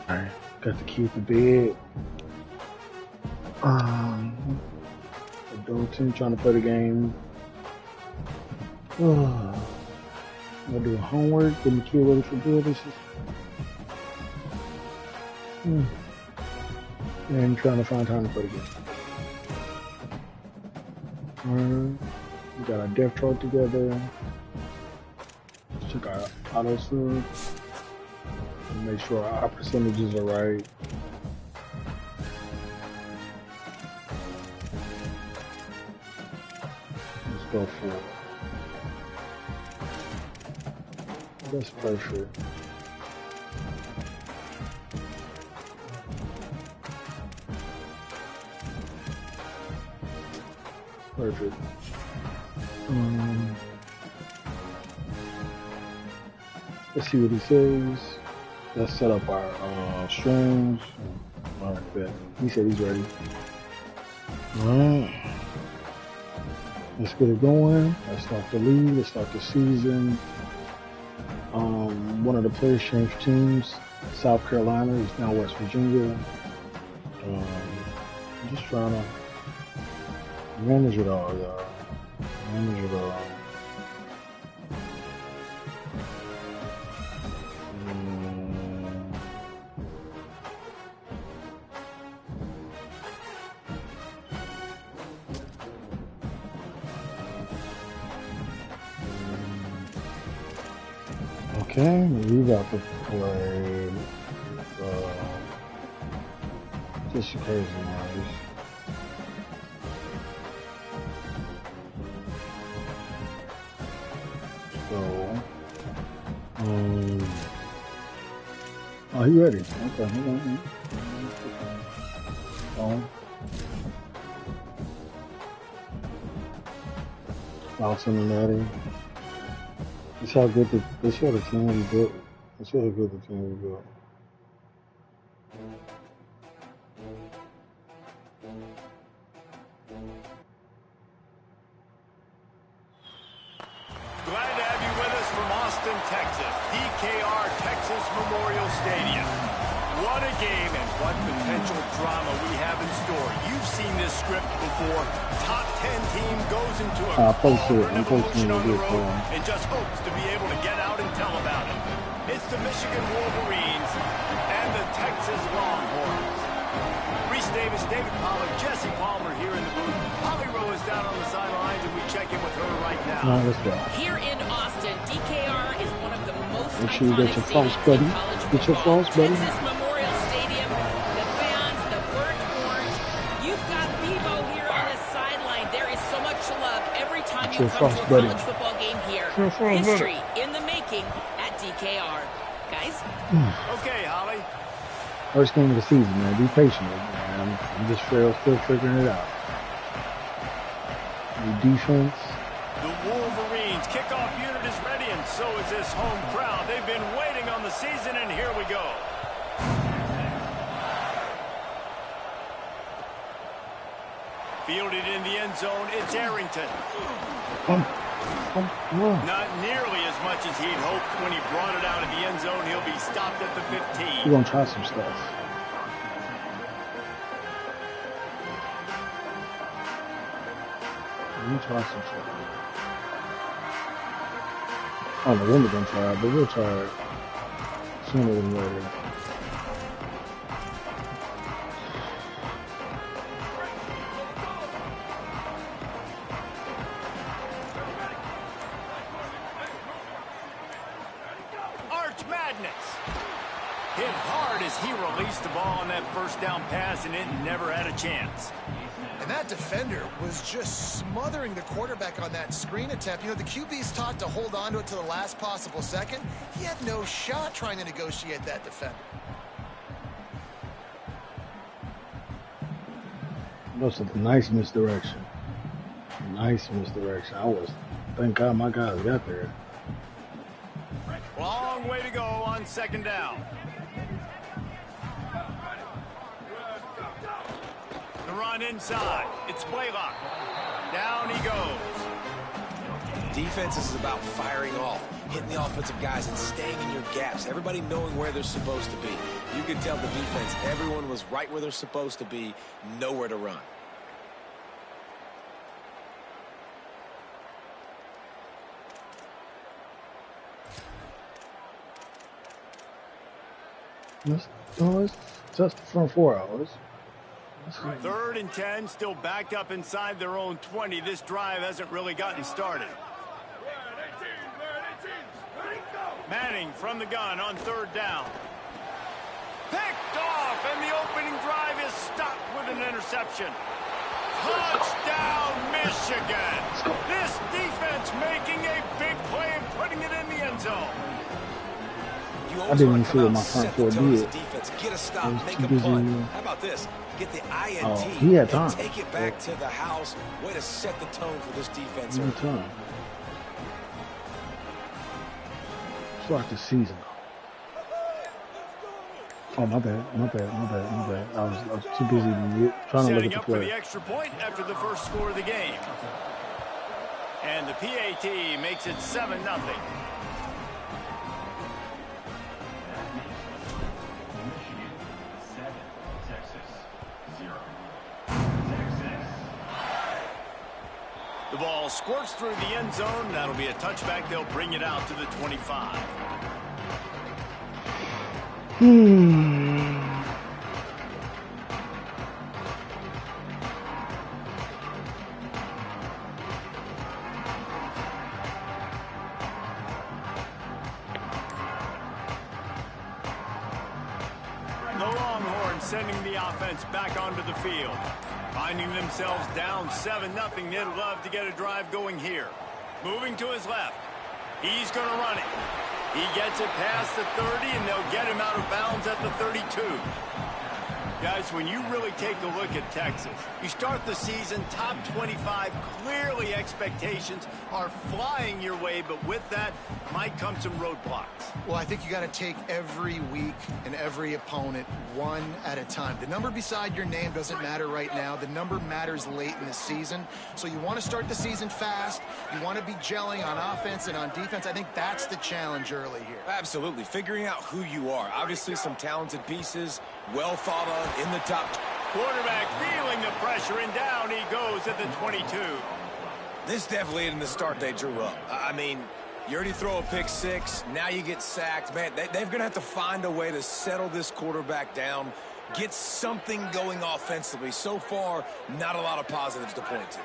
Alright, got the key at the bed. Adulting, trying to play the game. I'm doing homework, getting the kid ready for bed. This is. And trying to find time to play the game. We got our depth chart together. Let's check our auto sub. Make sure our percentages are right. Let's go for it. That's perfect. Perfect. Let's see what he says. Let's set up our strings. Alright, bet. He said he's ready. Alright. Let's get it going. Let's start the league. Let's start the season. One of the players changed teams. South Carolina is now West Virginia. I'm just trying to manage it all, y'all. Manage it all. Okay, we got to play just crazy noise. So, oh, he ready? Okay, hold on. Bouncing and netting. That's how good the team we built. That's how good the team we built. Glad to have you with us from Austin, Texas. DKR Texas Memorial Stadium. What a game and what potential drama we have in store. You've seen this script before. Top 10 team goes into a cauldron of emotion on the road and just hopes to be able to get out and tell about it. It's the Michigan Wolverines and the Texas Longhorns. Reese Davis, David Pollard, Jesse Palmer here in the booth. Holly Rowe is down on the sidelines, and we check in with her right now. Here in Austin, DKR is one of the most Make sure you get your floss, buddy. Get your floss, buddy. Texas Memorial Stadium, the fans, the burnt orange. You've got Bevo here on the sideline. There is so much love every time you come to a college football game here. History in the making at DKR. Guys? Okay, Holly. First game of the season, man. Be patient, man. I'm just still figuring it out. New defense. The Wolverines kickoff unit is ready, and so is this home crowd. They've been waiting on the season, and here we go. Fielded in the end zone, it's Arrington. Not nearly as much as he'd hoped when he brought it out of the end zone. He'll be stopped at the 15. We're going to try some stuff. We'll try some stuff. I don't know when we're going to try it, but we'll try it sooner than later. Hit hard as he released the ball on that first down pass, and it never had a chance. And that defender was just smothering the quarterback on that screen attempt. You know, the QB's taught to hold on to it to the last possible second. He had no shot trying to negotiate that defender. That's a nice misdirection. Nice misdirection. Thank God my guys got there. Long way to go on second down. The run inside. It's Blaylock. Down he goes. Defense is about firing off. hitting the offensive guys and staying in your gaps, everybody knowing where they're supposed to be. You could tell the defense, everyone was right where they're supposed to be, nowhere to run. It's just from 4 hours. 3rd and 10, still backed up inside their own 20. This drive hasn't really gotten started. Manning from the gun on 3rd down. Picked off, and the opening drive is stopped with an interception. Touchdown, Michigan. This defense making a big play and putting it in the end zone. I didn't even see what my front four did. Get a stop, make a punt. How about this? Get the INT he had time. and take it back to the house. Way to set the tone for this defense. Start the season. Oh, my bad. I was too busy trying to look at the play. Setting up for the extra point after the first score of the game. And the PAT makes it 7-0. The ball squirts through the end zone. That'll be a touchback. They'll bring it out to the 25. The Longhorns sending the offense back onto the field. Finding themselves down 7-0, they'd love to get a drive going here. Moving to his left. He's going to run it. He gets it past the 30, and they'll get him out of bounds at the 32. Guys, when you really take a look at Texas, you start the season top 25. Clearly expectations are flying your way, but with that might come some roadblocks. Well, I think you got to take every week and every opponent one at a time. The number beside your name doesn't matter right now. The number matters late in the season. So you want to start the season fast. You want to be gelling on offense and on defense. I think that's the challenge early here. Absolutely. Figuring out who you are. Obviously some talented pieces, well thought of in the top. Quarterback feeling the pressure, and down he goes at the 22. This definitely isn't the start they drew up. I mean, you already throw a pick six, now you get sacked. Man, they're going to have to find a way to settle this quarterback down, get something going offensively. So far, not a lot of positives to point to.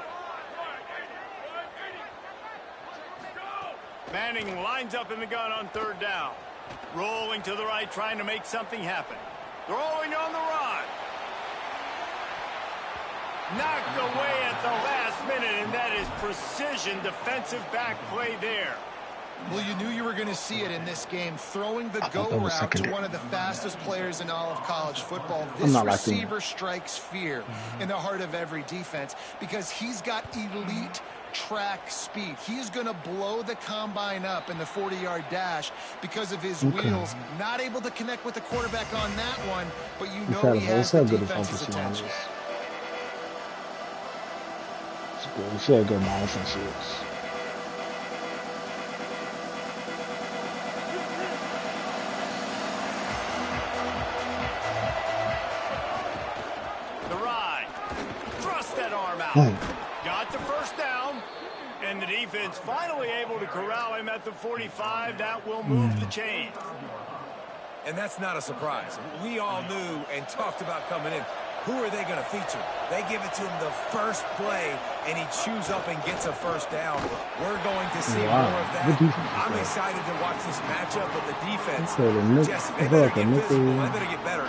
Manning lines up in the gun on 3rd down. Rolling to the right, trying to make something happen. Throwing on the run. Knocked away at the last minute, and that is precision defensive back play there. Well, you knew you were going to see it in this game. Throwing the go route to one of the fastest players in all of college football. This receiver strikes fear in the heart of every defense because he's got elite track speed. He's going to blow the combine up in the 40-yard dash because of his wheels. Not able to connect with the quarterback on that one, but you know he has the defense's attention. We see how good my offense is. The ride. Thrust that arm out. Got the first down. And the defense finally able to corral him at the 45. That will move the chains. And that's not a surprise. We all knew and talked about coming in. Who are they going to feature? They give it to him the first play, and he chews up and gets a first down. We're going to see more of that. I'm excited to watch this matchup with the defense. Jesse, they better get physical. They better get better.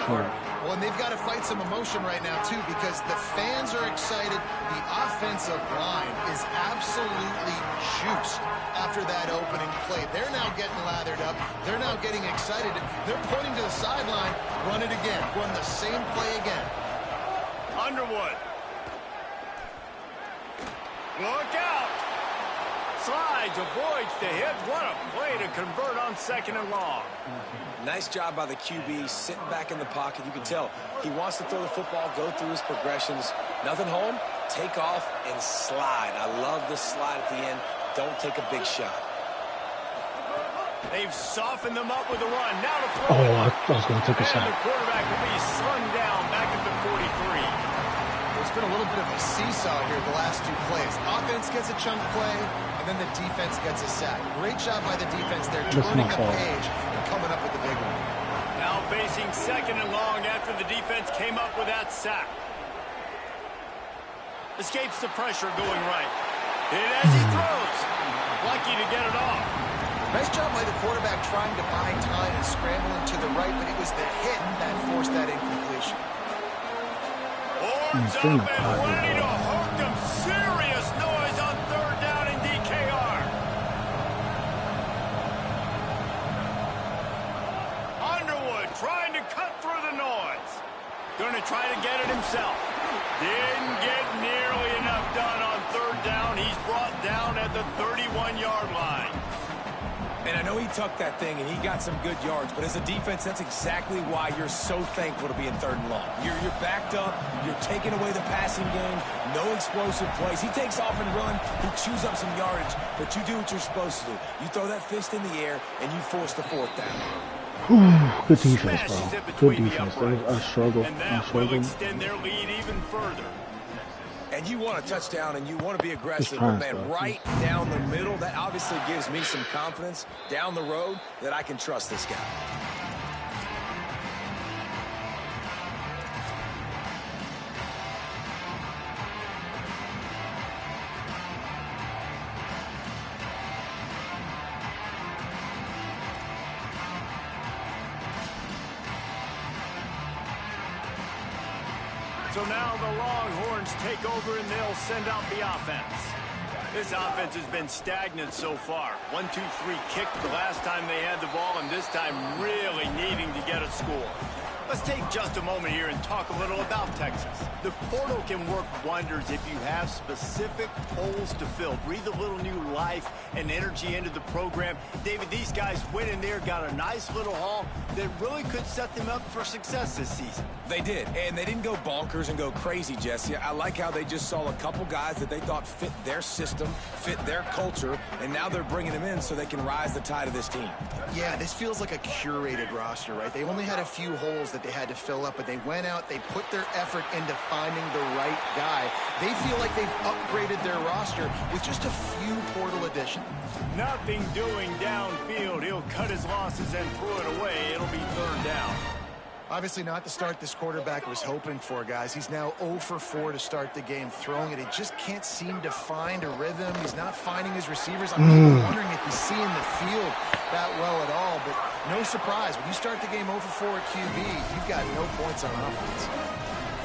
Well, and they've got to fight some emotion right now, too, because the fans are excited. The offensive line is absolutely juiced after that opening play. They're now getting lathered up. They're now getting excited. They're pointing to the sideline. Run it again. Run the same play again. Underwood. Look out. Slides, avoids the hit. What a play to convert on 2nd and long. Nice job by the QB, sitting back in the pocket. You can tell he wants to throw the football, go through his progressions. Nothing home, take off, and slide. I love the slide at the end. Don't take a big shot. They've softened them up with a run. Now to throw. Oh, I was going to take a shot. And the quarterback will be slung down back at the 43. There's been a little bit of a seesaw here the last two plays. Offense gets a chunk play, and then the defense gets a sack. Great job by the defense there, turning the page and coming up with the big one. Now facing 2nd and long after the defense came up with that sack. Escapes the pressure going right. And as he throws, lucky to get it off. Nice job by the quarterback trying to buy time and scrambling to the right, but it was the hit that forced that incompletion. Horns up and ready to hook them. Serious noise on 3rd down in DKR. Underwood trying to cut through the noise. Going to try to get it himself. Didn't get nearly enough done on 3rd down. He's brought down at the 31-yard line. And I know he tucked that thing and he got some good yards, but as a defense, that's exactly why you're so thankful to be in 3rd and long. You're backed up, you're taking away the passing game, no explosive plays. He takes off and run, he chews up some yardage, but you do what you're supposed to do. You throw that fist in the air and you force the 4th down. Good defense, bro. Good defense. I struggle. And that will extend their lead even further. And you want a touchdown and you want to be aggressive, but man, right down the middle, that obviously gives me some confidence down the road that I can trust this guy. So now the Longhorns take over and they'll send out the offense. This offense has been stagnant so far. 1-2-3 kick the last time they had the ball, and this time really needing to get a score. Let's take just a moment here and talk a little about Texas. The portal can work wonders if you have specific holes to fill. Breathe a little new life and energy into the program. David, these guys went in there, got a nice little haul that really could set them up for success this season. They did, and they didn't go bonkers and go crazy, Jesse. I like how they just saw a couple guys that they thought fit their system, fit their culture, and now they're bringing them in so they can rise the tide of this team. Yeah, this feels like a curated roster, right? They only had a few holes that they had to fill up, but they went out, they put their effort into finding the right guy. They feel like they've upgraded their roster with just a few portal additions. Nothing doing downfield. He'll cut his losses and throw it away. It'll be 3rd down. Obviously not the start this quarterback was hoping for, guys. He's now 0 for 4 to start the game throwing it. He just can't seem to find a rhythm. He's not finding his receivers. I'm even wondering if he's seeing the field that well at all. But no surprise, when you start the game 0 for 4 at QB, you've got no points on offense.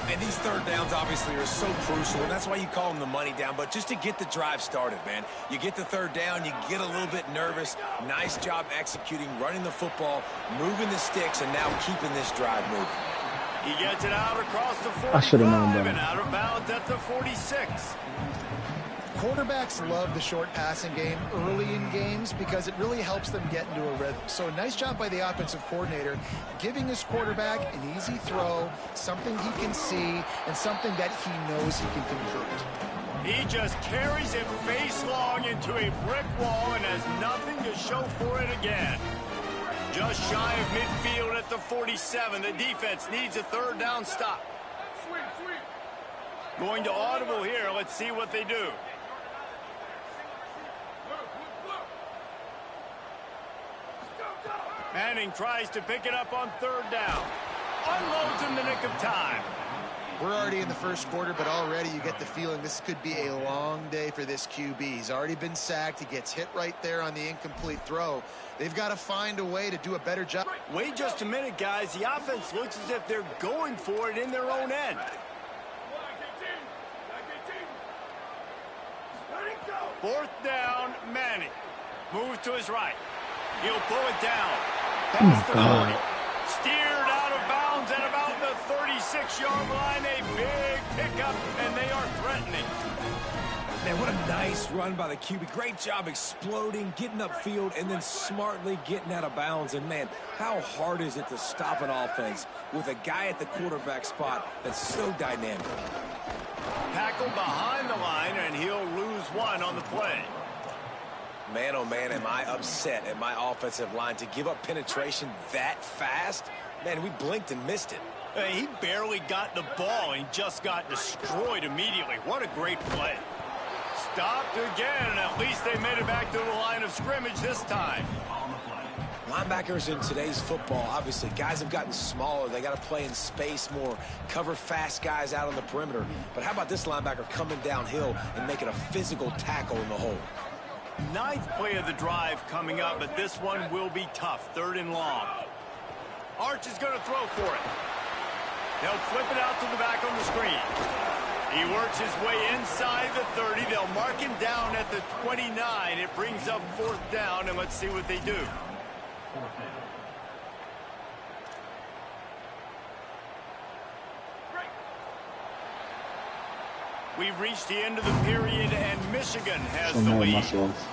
And these 3rd downs obviously are so crucial, and that's why you call them the money down. But just to get the drive started, man, you get the 3rd down, you get a little bit nervous. Nice job executing, running the football, moving the sticks, and now keeping this drive moving. He gets it out across the 45 I should have known better. And out of bounds at the 46. Quarterbacks love the short passing game early in games because it really helps them get into a rhythm. So nice job by the offensive coordinator giving his quarterback an easy throw, something he can see, and something that he knows he can complete. He just carries it face long into a brick wall and has nothing to show for it again. Just shy of midfield at the 47. The defense needs a 3rd down stop. Going to audible here. Let's see what they do. Manning tries to pick it up on 3rd down. Unloads in the nick of time. We're already in the first quarter, but already you get the feeling this could be a long day for this QB. He's already been sacked. He gets hit right there on the incomplete throw. They've got to find a way to do a better job. Wait just a minute, guys. The offense looks as if they're going for it in their own end. 4th down, Manning. Moves to his right. He'll pull it down. Past the 40. Steered out of bounds at about the 36-yard line. A big pickup, and they are threatening. Man, what a nice run by the QB. Great job exploding, getting upfield, and then smartly getting out of bounds. And, man, how hard is it to stop an offense with a guy at the quarterback spot that's so dynamic? Tackle behind the line, and he'll lose one on the play. Man, oh man, am I upset at my offensive line to give up penetration that fast? Man, we blinked and missed it. Hey, he barely got the ball and just got destroyed immediately. What a great play. Stopped again, and at least they made it back to the line of scrimmage this time. Linebackers in today's football, obviously, guys have gotten smaller. They got to play in space more, cover fast guys out on the perimeter. But how about this linebacker coming downhill and making a physical tackle in the hole? Ninth play of the drive coming up, but this one will be tough. 3rd and long. Arch is going to throw for it. They'll flip it out to the back on the screen. He works his way inside the 30. They'll mark him down at the 29. It brings up 4th down, and let's see what they do. We've reached the end of the period, and Michigan has the lead.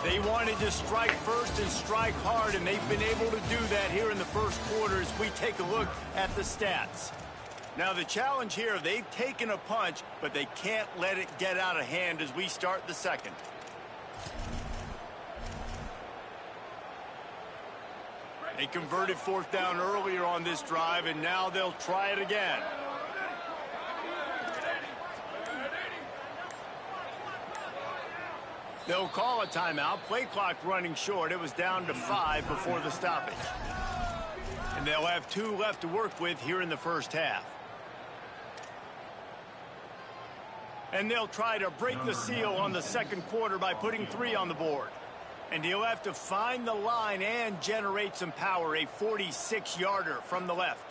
They wanted to strike first and strike hard, and they've been able to do that here in the first quarter as we take a look at the stats. Now, the challenge here, they've taken a punch, but they can't let it get out of hand as we start the second. They converted 4th down earlier on this drive, and now they'll try it again. They'll call a timeout. Play clock running short. It was down to 5 before the stoppage. And they'll have 2 left to work with here in the first half. And they'll try to break the seal on the second quarter by putting 3 on the board. And he'll have to find the line and generate some power. A 46-yarder from the left.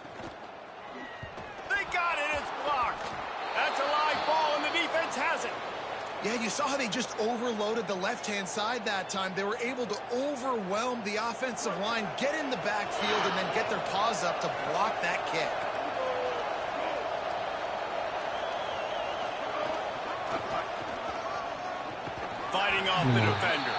They got it. It's blocked. That's a live ball, and the defense has it. Yeah, you saw how they just overloaded the left-hand side that time. They were able to overwhelm the offensive line, get in the backfield, and then get their paws up to block that kick. Fighting off the defender.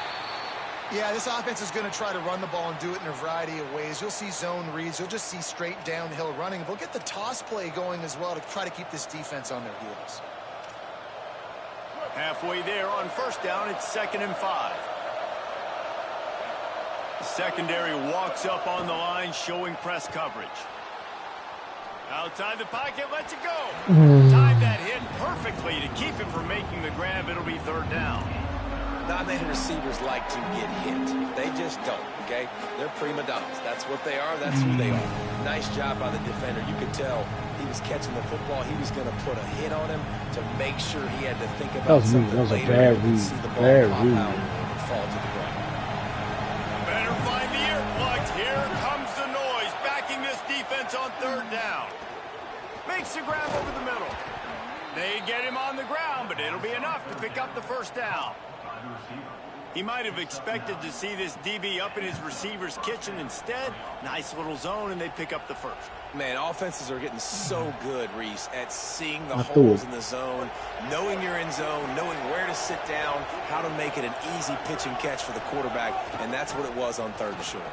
Yeah, this offense is going to try to run the ball and do it in a variety of ways. You'll see zone reads. You'll just see straight downhill running. They'll get the toss play going as well to try to keep this defense on their heels. Halfway there on 1st down, it's 2nd and 5. The secondary walks up on the line, showing press coverage. Outside the pocket, lets it go. Timed that hit perfectly to keep him from making the grab. It'll be 3rd down. Not many receivers like to get hit. They just don't, okay? They're prima donnas. That's what they are. That's who they are. Nice job by the defender. You could tell he was catching the football. He was going to put a hit on him to make sure he had to think about something later. That was a bad read. See the ball pop out and fall to the ground. Better find the earplugs. Here comes the noise. Backing this defense on 3rd down. Makes the grab over the middle. They get him on the ground, but it'll be enough to pick up the 1st down. He might have expected to see this DB up in his receiver's kitchen. Instead, nice little zone, and they pick up the 1st. Man, offenses are getting so good, Reese, at seeing the holes in the zone, knowing you're in zone, knowing where to sit down, how to make it an easy pitch and catch for the quarterback, and that's what it was on 3rd and short.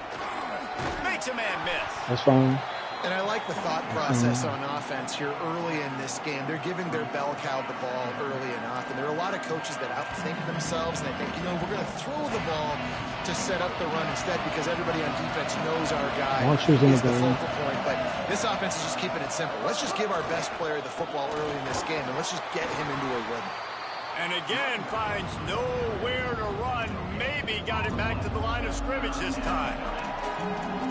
Makes a man miss. That's fine. And I like the thought process on offense here early in this game. They're giving their bell cow the ball early and often. There are a lot of coaches that outthink themselves, and they think, you know, we're going to throw the ball to set up the run instead because everybody on defense knows our guy is the focal point. But this offense is just keeping it simple. Let's just give our best player the football early in this game, and let's just get him into a rhythm. And again, finds nowhere to run. Maybe got it back to the line of scrimmage this time.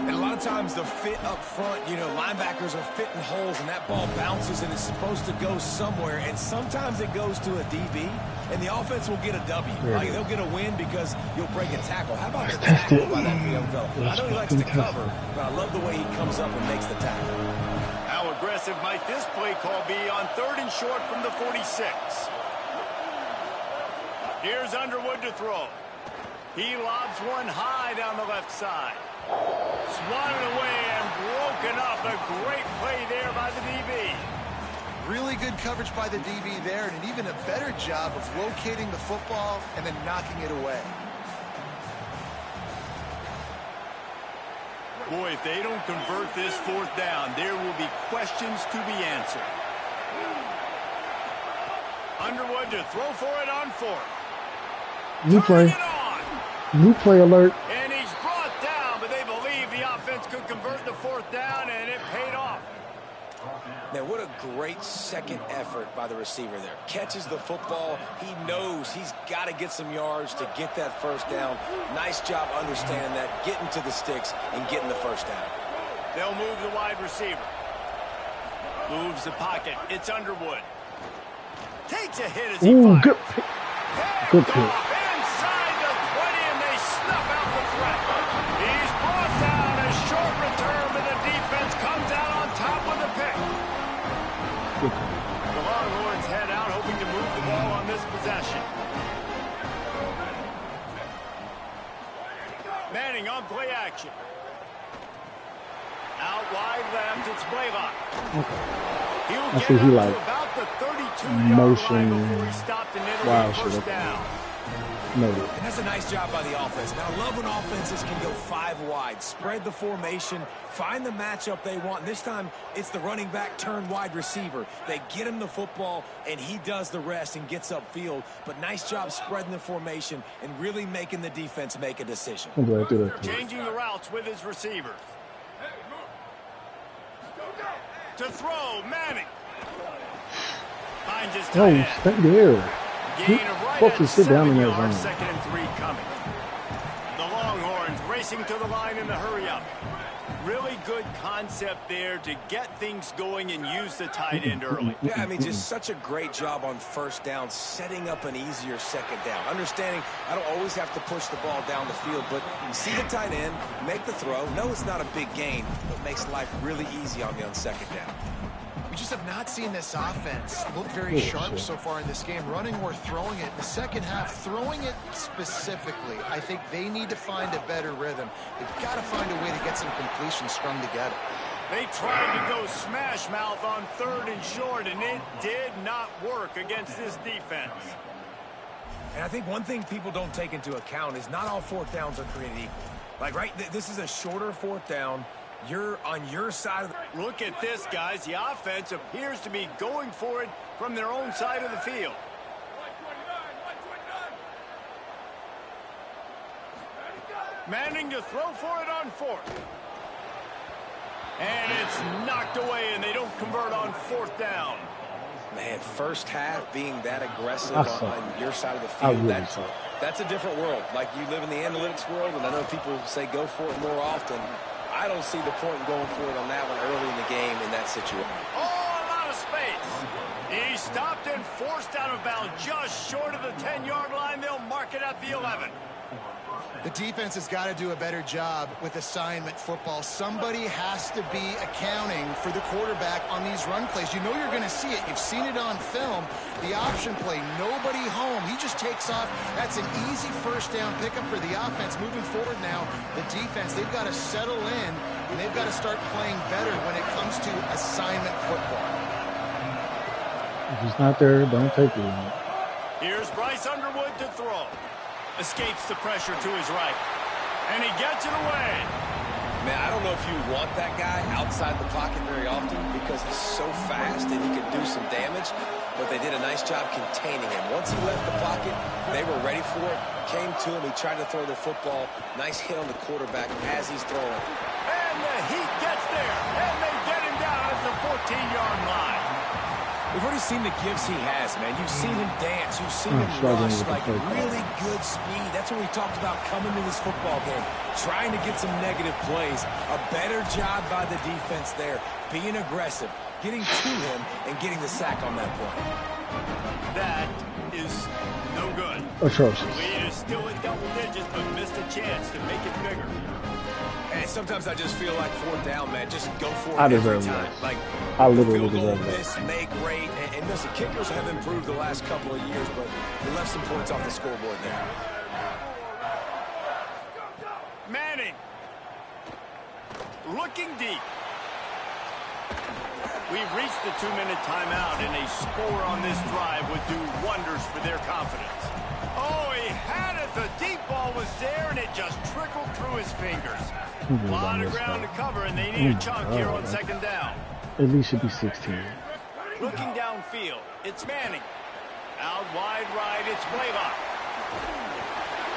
And a lot of times the fit up front, you know, linebackers are fitting holes and that ball bounces and it's supposed to go somewhere. And sometimes it goes to a DB and the offense will get a W. Like they'll get a win because you'll break a tackle. How about the tackle by that young fella? I know he likes to cover, but I love the way he comes up and makes the tackle. How aggressive might this play call be on 3rd and short from the 46? Here's Underwood to throw. He lobs one high down the left side. Swatted away and broken up. A great play there by the DB. Really good coverage by the DB there, and an even a better job of locating the football and then knocking it away. Boy, if they don't convert this 4th down, there will be questions to be answered. Underwood to throw for it on 4th. You play. New play alert. And he's brought down, but they believe the offense could convert the 4th down, and it paid off. Man, what a great second effort by the receiver there. Catches the football. He knows he's got to get some yards to get that 1st down. Nice job understanding that, getting to the sticks and getting the 1st down. They'll move the wide receiver. Moves the pocket. It's Underwood. Takes a hit as he fires. Good pick. Good pick. Inside the 20, and they snuff out the threat. He's brought down. A short return, but the defense comes out on top with a pick. The Longhorns head out, hoping to move the ball on this possession. Manning on play action. Out wide left, it's Blaylock. He'll get up to about the 32-yard line before he stopped and entered the 1st down. And that's a nice job by the offense. Now, I love when offenses can go 5 wide, spread the formation, find the matchup they want. This time, it's the running back turned wide receiver. They get him the football, and he does the rest and gets upfield. But nice job spreading the formation and really making the defense make a decision. Changing the routes with his receivers. To throw, Manning. Finds his tight end. Stay there. Gain of right at 7 yards, 2nd and 3 coming. The Longhorns racing to the line in the hurry-up. Really good concept there to get things going and use the tight end early. Yeah, I mean, just such a great job on 1st down, setting up an easier 2nd down. Understanding I don't always have to push the ball down the field, but see the tight end, make the throw. No, it's not a big gain, but makes life really easy on me on 2nd down. We just have not seen this offense look very sharp so far in this game, running or throwing it. In the second half, throwing it specifically, I think they need to find a better rhythm. They've got to find a way to get some completions strung together. They tried to go smash mouth on 3rd and short, and it did not work against this defense. And I think one thing people don't take into account is not all 4th downs are created equal. Like, right, this is a shorter 4th down. You're on your side of the... Look at this, guys. The offense appears to be going for it from their own side of the field. Manning to throw for it on 4th. And it's knocked away, and they don't convert on 4th down. Man, 1st half being that aggressive on your side of the field, that's a different world. Like, you live in the analytics world, and I know people say go for it more often. I don't see the point in going for it on that one early in the game in that situation. Oh, a lot of space. He stopped and forced out of bounds just short of the 10-yard line. They'll mark it at the 11. The defense has got to do a better job with assignment football. Somebody has to be accounting for the quarterback on these run plays. You know you're going to see it. You've seen it on film. The option play, nobody home. He just takes off. That's an easy 1st down pickup for the offense. Moving forward now, the defense, they've got to settle in, and they've got to start playing better when it comes to assignment football. If he's not there, don't take it. Here's Bryce Underwood to throw. Escapes the pressure to his right. And he gets it away. Man, I don't know if you want that guy outside the pocket very often because he's so fast and he can do some damage, but they did a nice job containing him. Once he left the pocket, they were ready for it, came to him, he tried to throw the football. Nice hit on the quarterback as he's throwing. And the heat gets there, and they get him down at the 14-yard line. We've already seen the gifts he has, man. You've seen him dance. You've seen him rush, like really good speed. That's what we talked about coming to this football game, trying to get some negative plays. A better job by the defense there, being aggressive, getting to him, and getting the sack on that play. That is no good. Atrocious. Lead is still in double digits, but missed a chance to make it bigger. And sometimes I just feel like 4th down, man. Just go for it I every deserve time. that. Like, I literally field goal deserve miss, make great. And listen, kickers have improved the last couple of years, but they left some points off the scoreboard there. Manning. Looking deep. We've reached the 2-minute timeout, and a score on this drive would do wonders for their confidence. Oh, he had it. The deep ball was there, and it just trickled through his fingers. A lot of ground to cover, and they need a chunk here on 2nd down. At least should be 16. Looking downfield, it's Manning. Out wide right, it's Blaylock.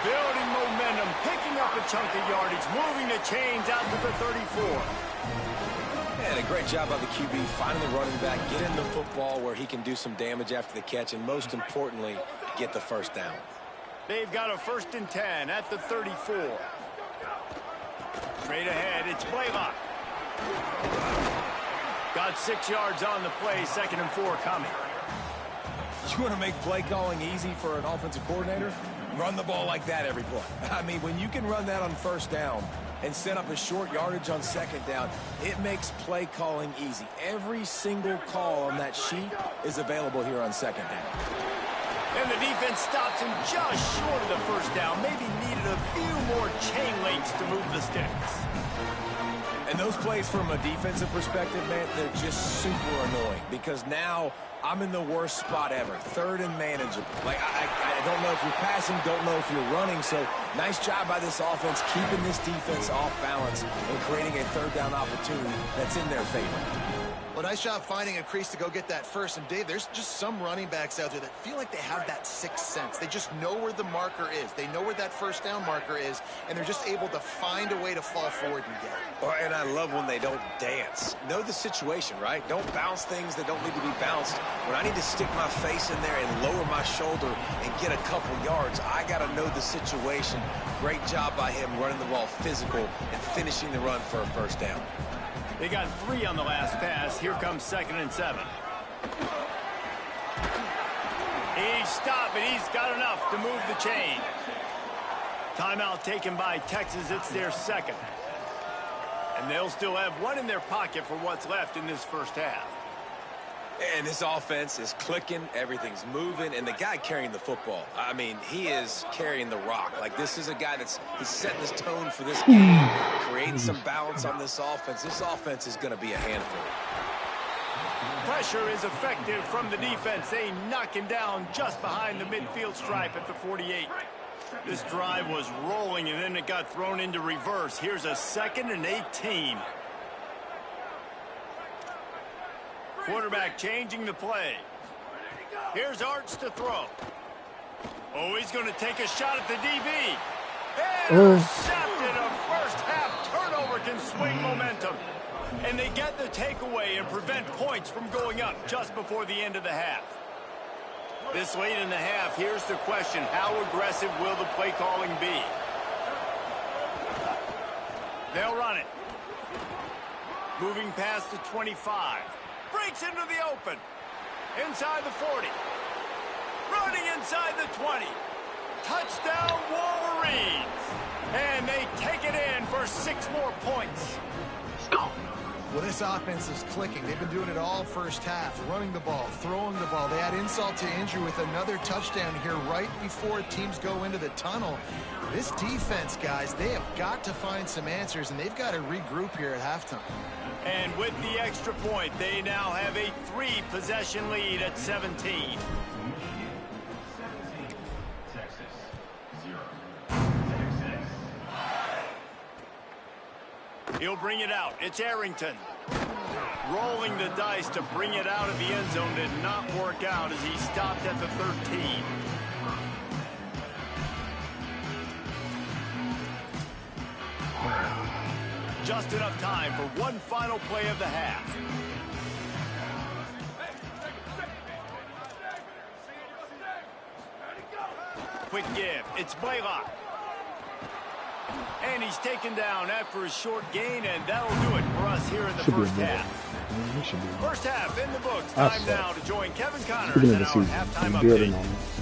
Building momentum, picking up a chunk of yardage, moving the chains out to the 34. And a great job by the QB, finding the running back, getting the football where he can do some damage after the catch, and most importantly, get the first down. They've got a 1st and 10 at the 34. Straight ahead, it's Blaylock. Got 6 yards on the play, 2nd and 4 coming. You want to make play calling easy for an offensive coordinator? Run the ball like that every play. I mean, when you can run that on 1st down and set up a short yardage on 2nd down, it makes play calling easy. Every single call on that sheet is available here on 2nd down. And the defense stops him just short of the 1st down. Maybe needed a few more chain links to move the sticks. And those plays from a defensive perspective, man, they're just super annoying because now I'm in the worst spot ever, 3rd and manageable. Like, I don't know if you're passing, don't know if you're running, so nice job by this offense keeping this defense off balance and creating a 3rd down opportunity that's in their favor. Well, nice job finding a crease to go get that first. And, Dave, there's just some running backs out there that feel like they have that 6th sense. They just know where the marker is. They know where that 1st down marker is, and they're just able to find a way to fall forward and get it. Oh, and I love when they don't dance. Know the situation, right? Don't bounce things that don't need to be bounced. When I need to stick my face in there and lower my shoulder and get a couple yards, I got to know the situation. Great job by him running the ball physical and finishing the run for a 1st down. They got 3 on the last pass. Here comes 2nd and 7. He's stopped, but he's got enough to move the chain. Timeout taken by Texas. It's their 2nd. And they'll still have 1 in their pocket for what's left in this 1st half. And this offense is clicking, everything's moving, and the guy carrying the football, I mean, he is carrying the rock. Like, this is a guy he's setting this tone for this game, creating some balance on this offense. This offense is going to be a handful. Pressure is effective from the defense. They knock him down just behind the midfield stripe at the 48. This drive was rolling, and then it got thrown into reverse. Here's a 2nd and 18. Quarterback changing the play. Here's Arch to throw. Oh, he's going to take a shot at the DB. Intercepted. A 1st half turnover can swing momentum. And they get the takeaway and prevent points from going up just before the end of the half. This late in the half, here's the question. How aggressive will the play calling be? They'll run it. Moving past the 25. Breaks into the open. Inside the 40. Running inside the 20. Touchdown Wolverines. And they take it in for 6 more points. Let's go. Well, this offense is clicking. They've been doing it all 1st half, running the ball, throwing the ball. They add insult to injury with another touchdown here right before teams go into the tunnel. This defense, guys, they have got to find some answers, and they've got to regroup here at halftime. And with the extra point, they now have a 3-possession lead at 17. He'll bring it out. It's Arrington. Rolling the dice to bring it out of the end zone did not work out as he stopped at the 13. Just enough time for one final play of the half. Quick give. It's Blaylock. And he's taken down after a short gain, and that'll do it for us here in the 1st half. 1st half in the books. Time now to join Kevin Connors in our halftime update.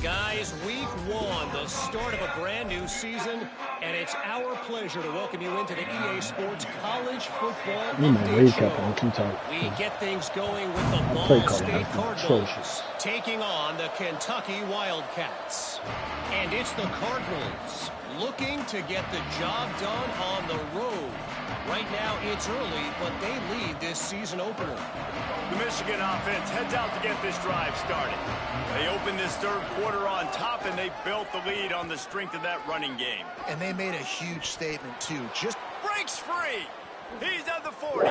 Guys, week 1, the start of a brand new season, and it's our pleasure to welcome you into the EA Sports College Football Update Show. We get things going with the Ball State Cardinals taking on the Kentucky Wildcats. And it's the Cardinals looking to get the job done on the road. Right now, it's early, but they lead this season opener. The Michigan offense heads out to get this drive started. They opened this 3rd quarter on top, and they built the lead on the strength of that running game. And they made a huge statement, too. Just breaks free. He's at the 40.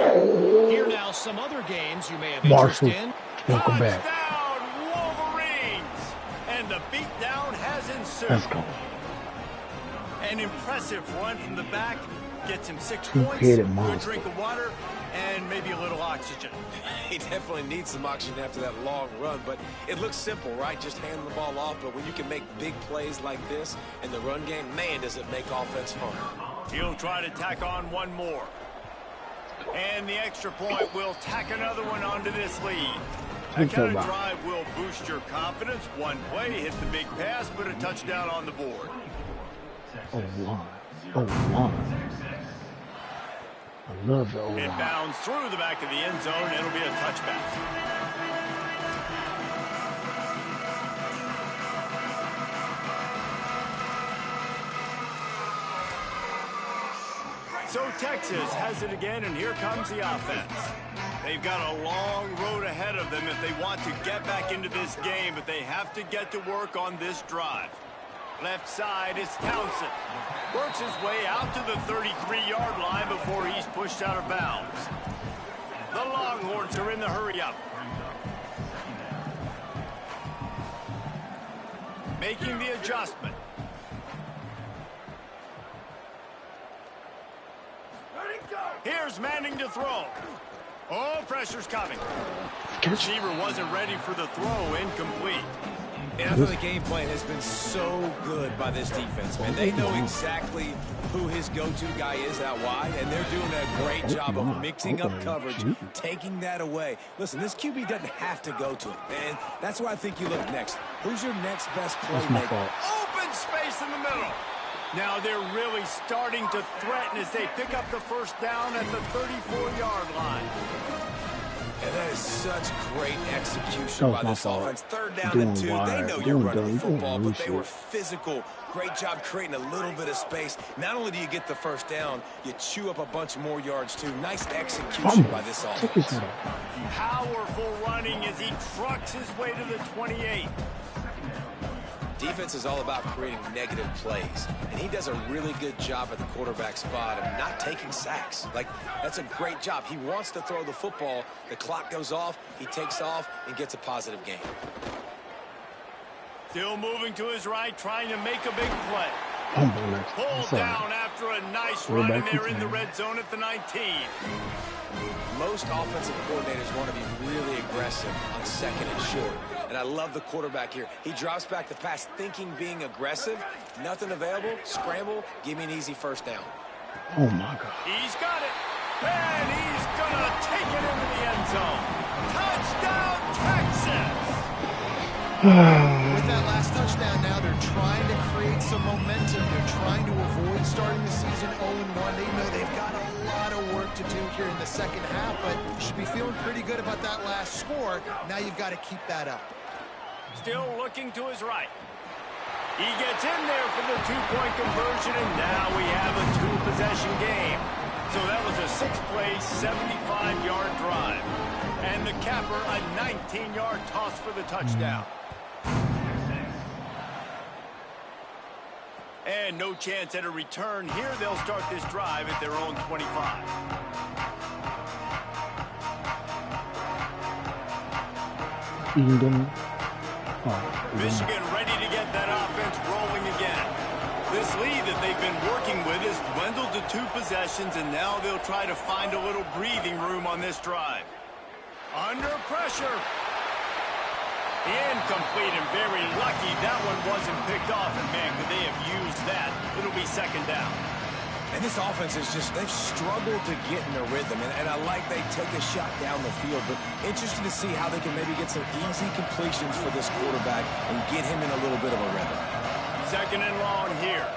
Here now, some other games you may have interest in. Welcome back. Touchdown, Wolverines. And the beatdown has ensued. Let's go. An impressive run from the back. Gets him 6 points, a good drink of water, and maybe a little oxygen. He definitely needs some oxygen after that long run, but it looks simple, right? Just hand the ball off, but when you can make big plays like this in the run game, man, does it make offense fun. He'll try to tack on one more. And the extra point will tack another one onto this lead. That kind of drive will boost your confidence. One play, hit the big pass, put a touchdown on the board. I love the It bounds through the back of the end zone. It'll be a touchback. So Texas has it again, and here comes the offense. They've got a long road ahead of them if they want to get back into this game, but they have to get to work on this drive. Left side is Townsend. Works his way out to the 33-yard line before he's pushed out of bounds. The Longhorns are in the hurry-up. Making the adjustment. Here's Manning to throw. Oh, pressure's coming. Receiver wasn't ready for the throw, incomplete. And I thought the game plan has been so good by this defense, man. They know exactly who his go-to guy is out wide, and they're doing a great job of mixing up coverage, taking that away. Listen, this QB doesn't have to go to him, and that's why I think you look next. Who's your next best playmaker? Open space in the middle. Now they're really starting to threaten as they pick up the first down at the 34-yard line. And that is such great execution by this offense. 3rd down and 2. They know you're running the football, but they were physical. Great job creating a little bit of space. Not only do you get the first down, you chew up a bunch more yards, too. Nice execution by this offense. Powerful running as he trucks his way to the 28. Defense is all about creating negative plays, and he does a really good job at the quarterback spot of not taking sacks. Like, that's a great job. He wants to throw the football. The clock goes off, he takes off, and gets a positive gain. Still moving to his right, trying to make a big play. Pulled down after a nice run, and they're in the red zone at the 19. Most offensive coordinators want to be really aggressive on 2nd and short. And I love the quarterback here. He drops back the pass thinking being aggressive. Nothing available. Scramble. Give me an easy first down. Oh, my God. He's got it. And he's going to take it into the end zone. Touchdown, Texas. With that last touchdown now, they're trying to create some momentum. They're trying to avoid starting the season 0-1. They know they've got a lot of work to do here in the second half, but you should be feeling pretty good about that last score. Now you've got to keep that up. Still looking to his right. He gets in there for the 2-point conversion, and now we have a 2-possession game. So that was a 6-play, 75-yard drive. And the capper, a 19-yard toss for the touchdown. And no chance at a return here. They'll start this drive at their own 25. Michigan ready to get that offense rolling again. This lead that they've been working with has dwindled to 2 possessions, and now they'll try to find a little breathing room on this drive. Under pressure. Incomplete, and very lucky that one wasn't picked off. And, man, could they have used that? It'll be 2nd down. And this offense is just, they've struggled to get in a rhythm. And I like they take a shot down the field. But interesting to see how they can maybe get some easy completions for this quarterback and get him in a little bit of a rhythm. 2nd and long here.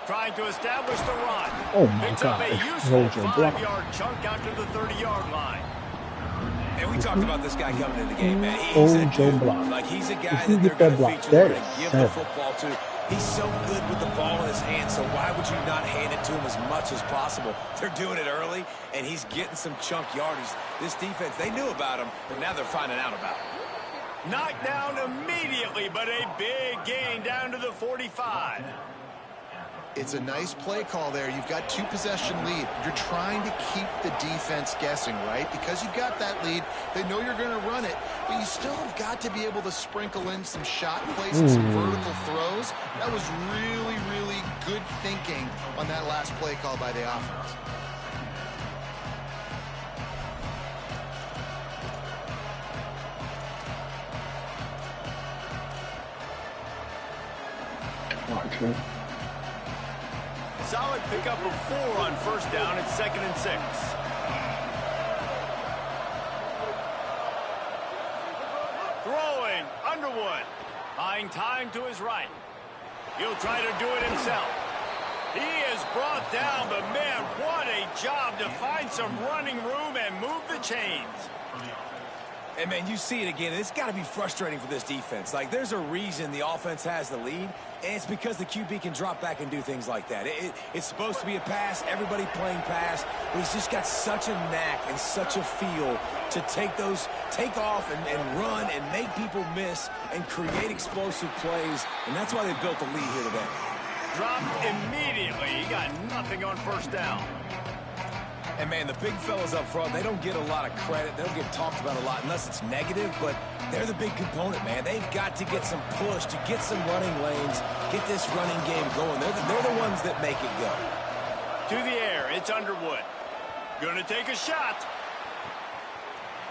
Trying to establish the run. Oh, my Picks God. up a useful 5-yard chunk out to the 30-yard line. And we talked about this guy coming into the game, man. He's a dude. Like, he's a guy that they're going to feature, they're going to give the football to. He's so good with the ball in his hand, so why would you not hand it to him as much as possible? They're doing it early, and he's getting some chunk yardage. This defense, they knew about him, but now they're finding out about him. Knocked down immediately, but a big gain down to the 45. It's a nice play call there. You've got 2-possession lead. You're trying to keep the defense guessing, right? Because you've got that lead, they know you're going to run it, but you still have got to be able to sprinkle in some shot plays and some vertical throws. That was really, really good thinking on that last play call by the offense. Solid pickup of 4 on first down at 2nd and 6. Throwing, Underwood. Buying time to his right. He'll try to do it himself. He has brought down the man. What a job to find some running room and move the chains. And, man, you see it again. It's got to be frustrating for this defense. Like, there's a reason the offense has the lead, and it's because the QB can drop back and do things like that. It's supposed to be a pass, everybody playing pass, but he's just got such a knack and such a feel to take off and run and make people miss and create explosive plays, and that's why they built the lead here today. Dropped immediately. He got nothing on first down. And, man, the big fellas up front, they don't get a lot of credit. They don't get talked about a lot unless it's negative, but they're the big component, man. They've got to get some push, to get some running lanes, get this running game going. They're the ones that make it go. To the air, it's Underwood. Going to take a shot.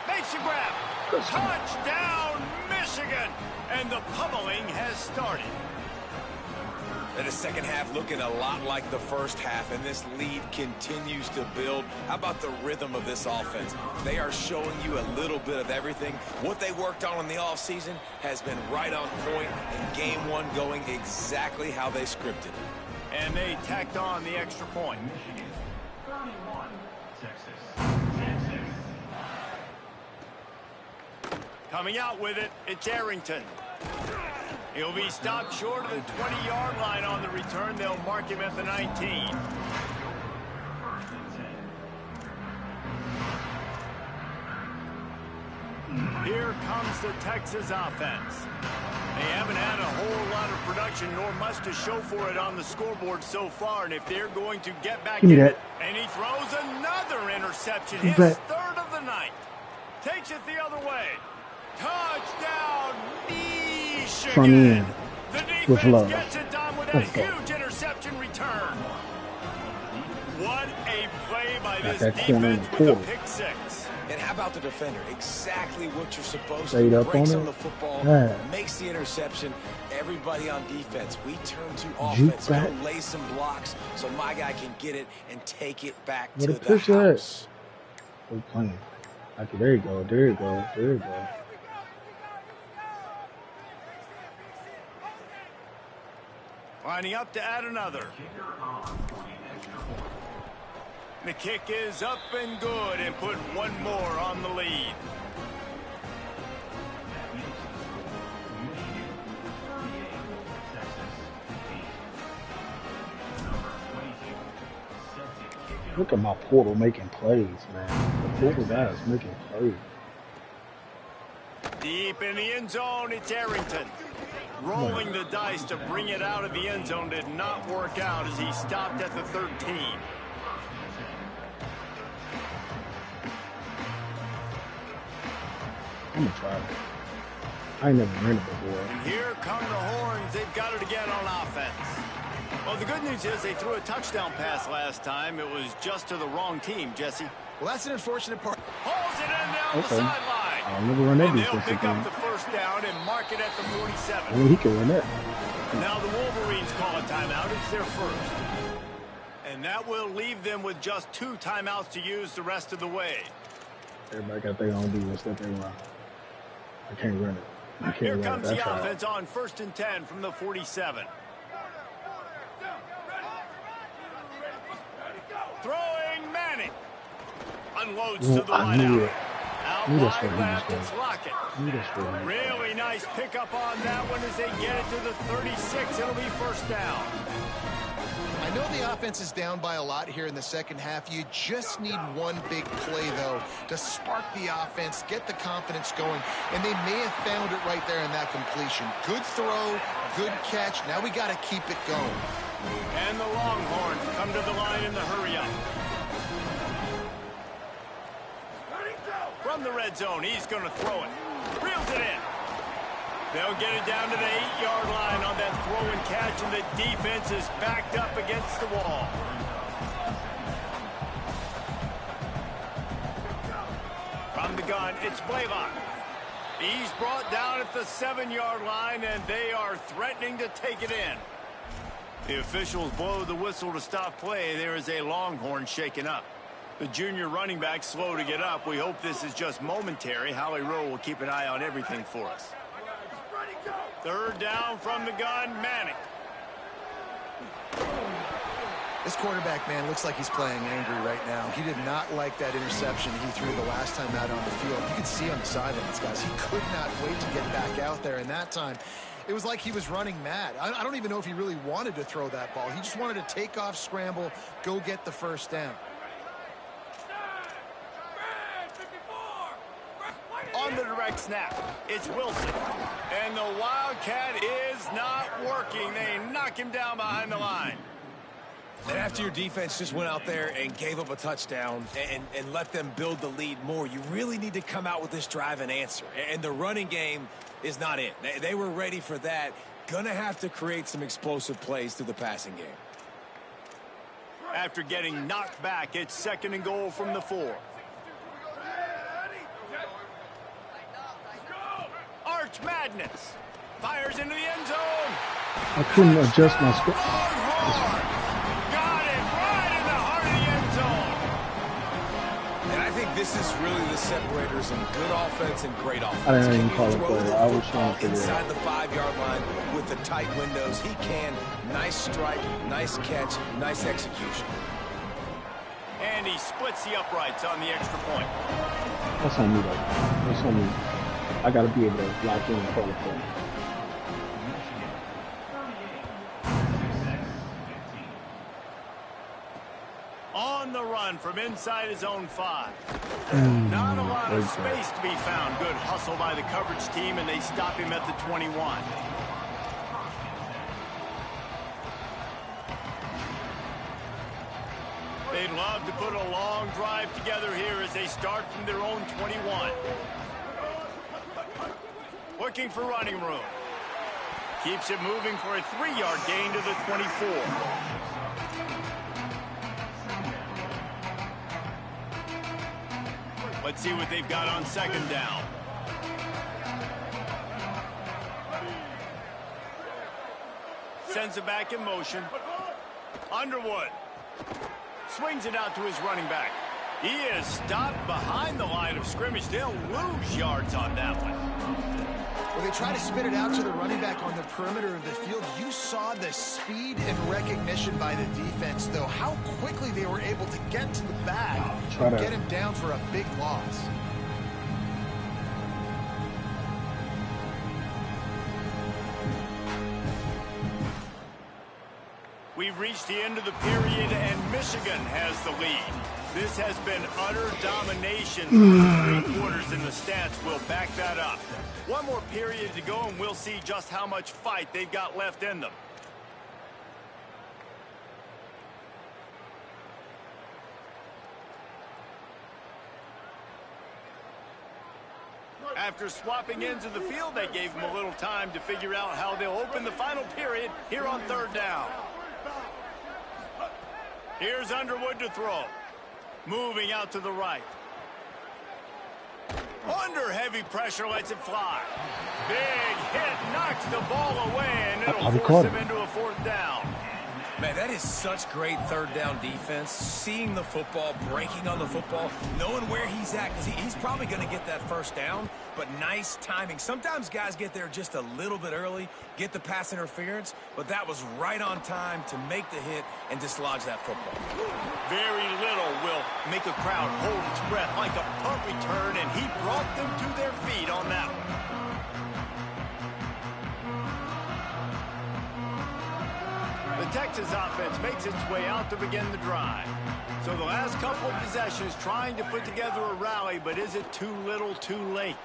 Makes a grab. Touchdown, Michigan. And the pummeling has started. And the second half looking a lot like the first half, and this lead continues to build. How about the rhythm of this offense? They are showing you a little bit of everything. What they worked on in the offseason has been right on point, and game one going exactly how they scripted it. And they tacked on the extra point. Coming out with it, it's Arrington. He'll be stopped short of the 20-yard line on the return. They'll mark him at the 19. Here comes the Texas offense. They haven't had a whole lot of production, nor much to show for it on the scoreboard so far. And if they're going to get back in it, and he throws another interception, his third of the night. Takes it the other way. Touchdown, Michigan. The defense gets it done with a huge interception return. What a play by this defense with a pick six. And how about the defender? Exactly what you're supposed to do. Breaks on the football, makes the interception. Everybody on defense, we turn to offense. We'll lay some blocks so my guy can get it and take it back to the house. We're playing. Okay, there you go. There you go. There you go. Lining up to add another. The kick is up and good and put one more on the lead. Look at my portal making plays, man. The portal guys making plays. Deep in the end zone, it's Arrington. Rolling the dice to bring it out of the end zone did not work out as he stopped at the 13. I'm gonna try it. I ain't never ran it before. And here come the horns. They've got it again on offense. Well, the good news is they threw a touchdown pass last time. It was just to the wrong team, Jesse. Well, that's an unfortunate part. Hauls it in down the sideline. I'll never run that and defense they'll pick again. up the first down and mark it at the 47. I mean, he can run that. Now the Wolverines call a timeout. It's their first. And that will leave them with just 2 timeouts to use the rest of the way. Everybody got their own defense that they run. I can't run it. I can't Here run comes it. the offense on 1st and 10 from the 47. Throwing Manning. Unloads to the wideout. Out wide left, it's Lockett. Really nice pickup on that one as they get it to the 36. It'll be first down. I know the offense is down by a lot here in the second half. You just need one big play, though, to spark the offense, get the confidence going, and they may have found it right there in that completion. Good throw, good catch. Now we got to keep it going. And the Longhorns come to the line in the hurry-up. From the red zone, he's going to throw it. Reels it in. They'll get it down to the 8-yard line on that throw and catch, and the defense is backed up against the wall. From the gun, it's Blaylock. He's brought down at the 7-yard line, and they are threatening to take it in. The officials blow the whistle to stop play. There is a Longhorn shaken up. The junior running back slow to get up. We hope this is just momentary. Howie Rowe will keep an eye on everything for us. Third down from the gun, Manning. This quarterback, man, looks like he's playing angry right now. He did not like that interception he threw the last time out on the field. You could see on the sidelines, guys. He could not wait to get back out there, and that time it was like he was running mad. I don't even know if he really wanted to throw that ball. He just wanted to take off, scramble, go get the first down. On the direct snap, it's Wilson. And the Wildcat is not working. They knock him down behind the line. And after your defense just went out there and gave up a touchdown and let them build the lead more, you really need to come out with this drive and answer. And the running game is not it. They were ready for that. Gonna have to create some explosive plays through the passing game. After getting knocked back, it's 2nd and goal from the 4. Arch Madness fires into the end zone. I couldn't adjust my script. Got it right in the heart of the end zone. And I think this is really the separators in good offense and great offense. I didn't even call it play. I was trying to figure it out. Inside the 5-yard line with the tight windows, he can. Nice strike, nice catch, nice execution. And he splits the uprights on the extra point. That's on me, though. That's on me. I got to be able to lock in and call it play. On the run from inside his own 5. Not a lot of space to be found. Good hustle by the coverage team, and they stop him at the 21. They'd love to put a long drive together here as they start from their own 21. Looking for running room. Keeps it moving for a 3-yard gain to the 24. Let's see what they've got on 2nd down. Sends it back in motion. Underwood swings it out to his running back. He is stopped behind the line of scrimmage. They'll lose yards on that one. Well, they try to spit it out to the running back on the perimeter of the field. You saw the speed and recognition by the defense, though, how quickly they were able to get to the bag and get him down for a big loss. We've reached the end of the period, and Michigan has the lead. This has been utter domination through 3 quarters, and the stats will back that up. One more period to go, and we'll see just how much fight they've got left in them. After swapping ends of the field, they gave them a little time to figure out how they'll open the final period here on 3rd down. Here's Underwood to throw. Moving out to the right. Under heavy pressure, lets it fly. Big hit, knocks the ball away, and it'll force him into a 4th down. Man, that is such great 3rd down defense. Seeing the football, breaking on the football, knowing where he's at, because he's probably going to get that 1st down, but nice timing. Sometimes guys get there just a little bit early, get the pass interference, but that was right on time to make the hit and dislodge that football. Very little will make a crowd hold its breath like a punt return, and he brought them to their feet on that one. The Texas offense makes its way out to begin the drive. So the last couple of possessions trying to put together a rally, but is it too little too late?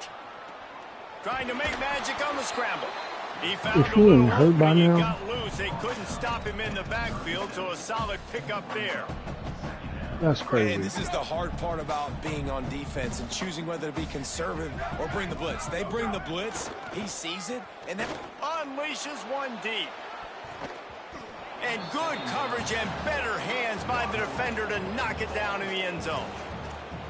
Trying to make magic on the scramble. If he ain't hurt by now, got loose. They couldn't stop him in the backfield, so a solid pickup there. That's crazy. And this is the hard part about being on defense and choosing whether to be conservative or bring the blitz. They bring the blitz, he sees it, and then unleashes one deep. And good coverage and better hands by the defender to knock it down in the end zone.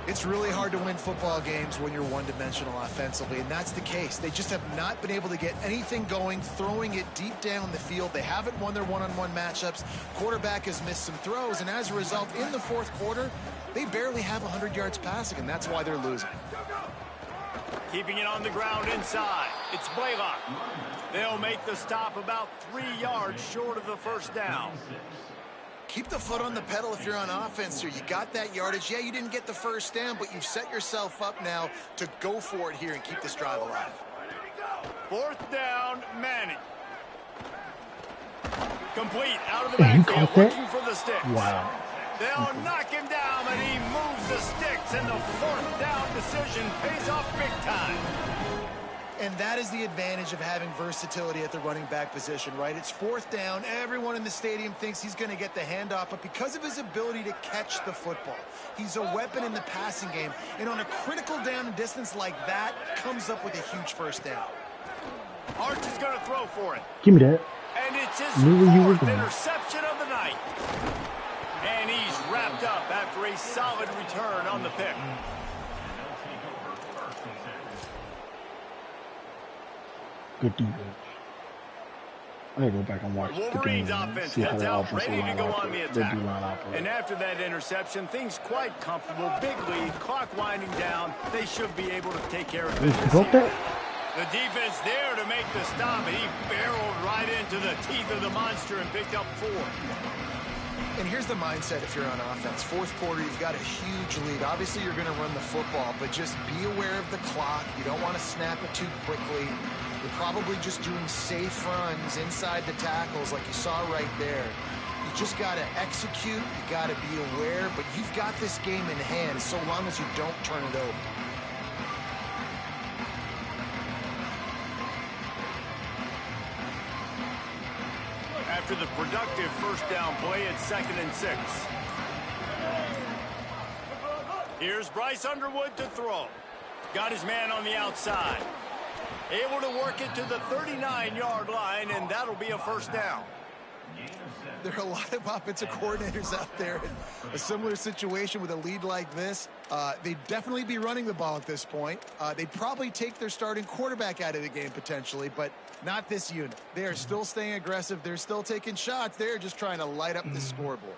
It's really hard to win football games when you're one-dimensional offensively, and that's the case. They just have not been able to get anything going, throwing it deep down the field. They haven't won their one-on-one matchups. Quarterback has missed some throws, and as a result, in the fourth quarter, they barely have 100 yards passing, and that's why they're losing. Keeping it on the ground inside. It's Blaylock. They'll make the stop about 3 yards short of the first down. Keep the foot on the pedal if you're on offense here. You got that yardage. Yeah, you didn't get the first down, but you've set yourself up now to go for it here and keep this drive alive. Fourth down, Manning. Complete out of the backfield, looking for the sticks. Wow. They'll knock him down, and he moves the sticks, and the fourth down decision pays off big time. And that is the advantage of having versatility at the running back position, right? It's fourth down. Everyone in the stadium thinks he's going to get the handoff, but because of his ability to catch the football, he's a weapon in the passing game. And on a critical down and distance like that, comes up with a huge first down. Arch is going to throw for it. Give me that. And it's his fourth interception of the night. And he's wrapped up after a solid return on the pick. Good defense. I gotta go back and watch the game and see how the offensive line operates. And after that interception, things quite comfortable. Big lead, clock winding down. They should be able to take care of business here. The defense there to make the stop, and he barreled right into the teeth of the monster and picked up 4. And here's the mindset if you're on offense. Fourth quarter, you've got a huge lead. Obviously, you're going to run the football, but just be aware of the clock. You don't want to snap it too quickly. You're probably just doing safe runs inside the tackles like you saw right there. You just got to execute. You got to be aware, but you've got this game in hand so long as you don't turn it over. After the productive first down play, it's 2nd and 6. Here's Bryce Underwood to throw. Got his man on the outside. Able to work it to the 39-yard line, and that'll be a first down. There are a lot of offensive coordinators out there in a similar situation with a lead like this. They'd definitely be running the ball at this point. They'd probably take their starting quarterback out of the game potentially, but not this unit. They are still staying aggressive. They're still taking shots. They're just trying to light up the scoreboard.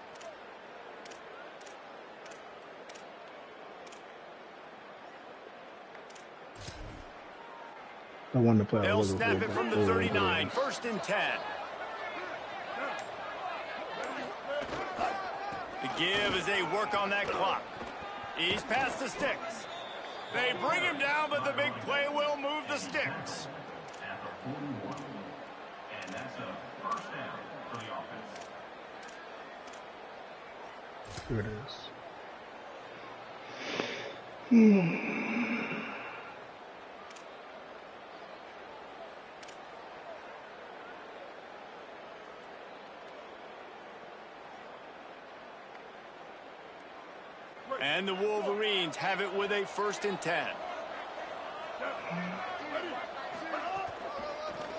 I want to play. They'll snap it from the 39, 1st and 10. The give as they work on that clock. He's past the sticks. They bring him down, but the big play will move the sticks. And that's a first down for the offense. Here it is. And the Wolverines have it with a 1st and 10.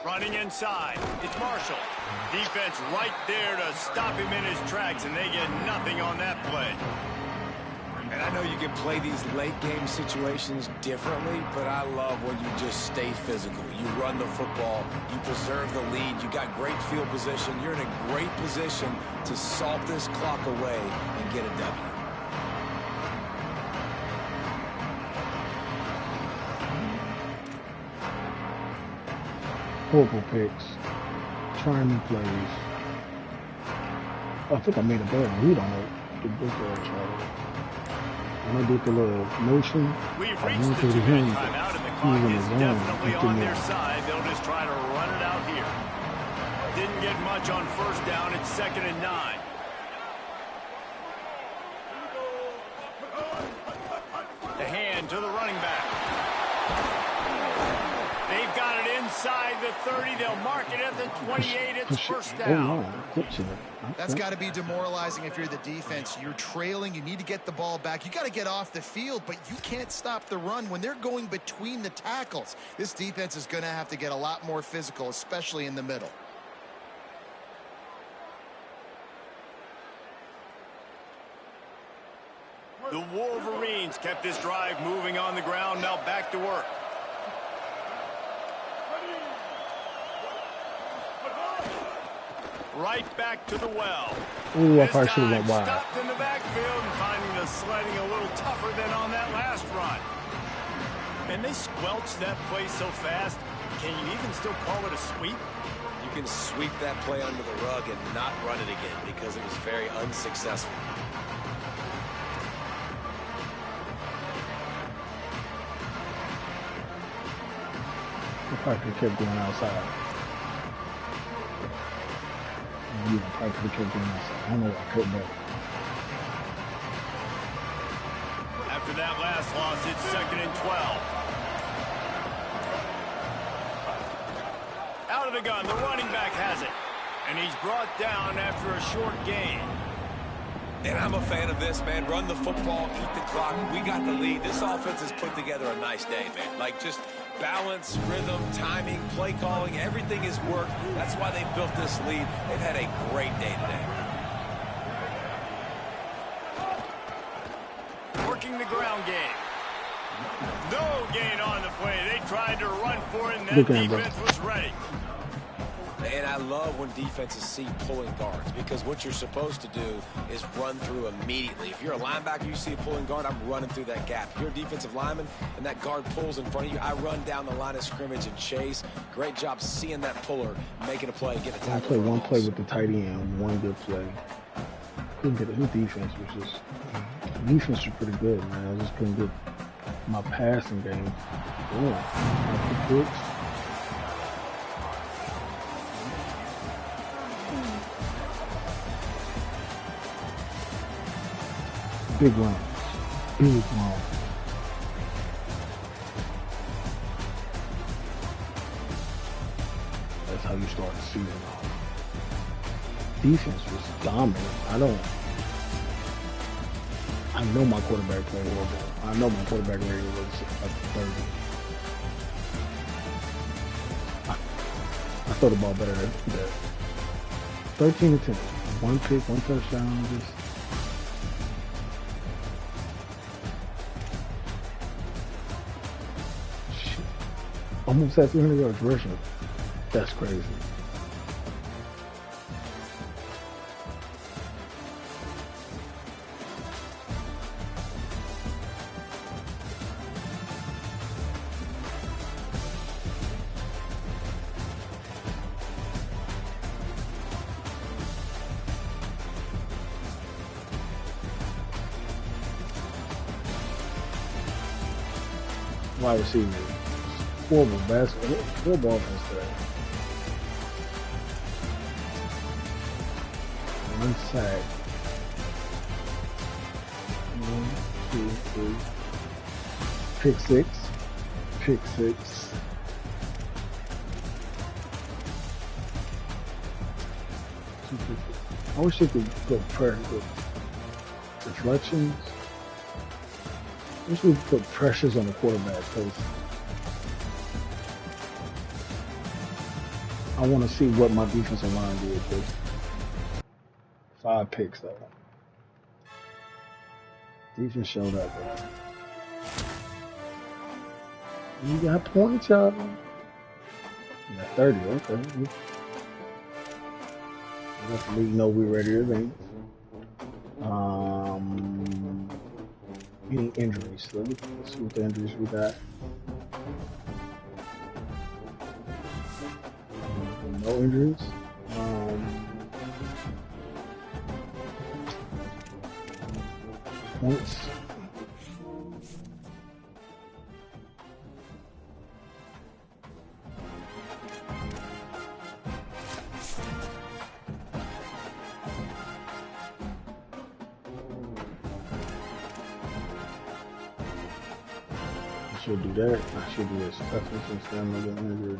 Running inside, it's Marshall. Defense right there to stop him in his tracks, and they get nothing on that play. And I know you can play these late game situations differently, but I love when you just stay physical. You run the football, you preserve the lead, you got great field position, you're in a great position to salt this clock away and get a W. Horrible picks. Trying new plays. I think I made a bad read on it. The big Charlie. When I did the little motion, We've I reached went the through the 2-minute hands. timeout, and the He clock was in is the zone. definitely He on didn't their know. side. They'll just try to run it out here. Didn't get much on first down. It's 2nd and 9. The hand to the running back. They've got it inside the 30. They'll mark it at the 28. It's first down. That's got to be demoralizing if you're the defense. You're trailing. You need to get the ball back. You got to get off the field, but you can't stop the run when they're going between the tackles. This defense is going to have to get a lot more physical, especially in the middle. The Wolverines kept this drive moving on the ground. Now back to work. Right back to the well. Ooh, I probably should have went wide. Stopped in the backfield and finding the sledding a little tougher than on that last run. And they squelched that play so fast. Can you even still call it a sweep? You can sweep that play under the rug and not run it again because it was very unsuccessful. I probably could have kept going outside. Yeah, I probably could have kept going outside. I don't know what I couldn't do. After that last loss, it's 2nd and 12. Out of the gun, the running back has it. And he's brought down after a short gain. And I'm a fan of this, man. Run the football, keep the clock. We got the lead. This offense has put together a nice day, man. Like, just balance, rhythm, timing, play calling, everything has worked. That's why they built this lead. They've had a great day today. Working the ground game. No gain on the play. They tried to run for it, and that defense was ready. And I love when defenses see pulling guards, because what you're supposed to do is run through immediately. If you're a linebacker, you see a pulling guard, I'm running through that gap. If you're a defensive lineman and that guard pulls in front of you, I run down the line of scrimmage and chase. Great job seeing that puller, making a play, getting a tackle. I played one play with the tight end, one good play. Couldn't get it. His defense was just, defense was pretty good, man. I just couldn't get my passing game. Oh, big runs. Big runs. That's how you start the season off. Defense was dominant. I know my quarterback played horrible. I know my quarterback rating was like 30. I throw the ball better than that. 13 attempts. One pick, one touchdown. Just almost at 300 yards rushing. That's crazy. Wide receiver. Horrible basketball. Horrible offense today. One sack. 1, 2, 3. Pick six. Pick six. I wish they could go with deflections. I wish we could put pressures on the quarterback, because I want to see what my defensive line did. 5 picks though. Defense showed up, bro. You got points, y'all. You got 30, okay. Let the league know we're ready to advance. Any injuries? Let's see what the injuries we got. No injuries. Points. should do that. I should do this. Toughness and stamina injury.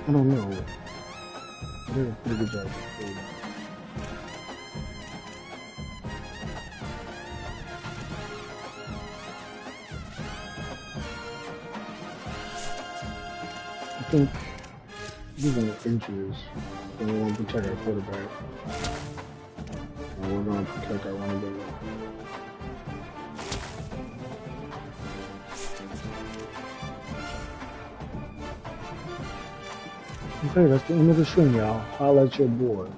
I don't know. I did a pretty good job. I think given the injuries, we want to protect our quarterback. And we're going to protect our running back. Okay, that's the end of the stream, y'all. Holla at your boy.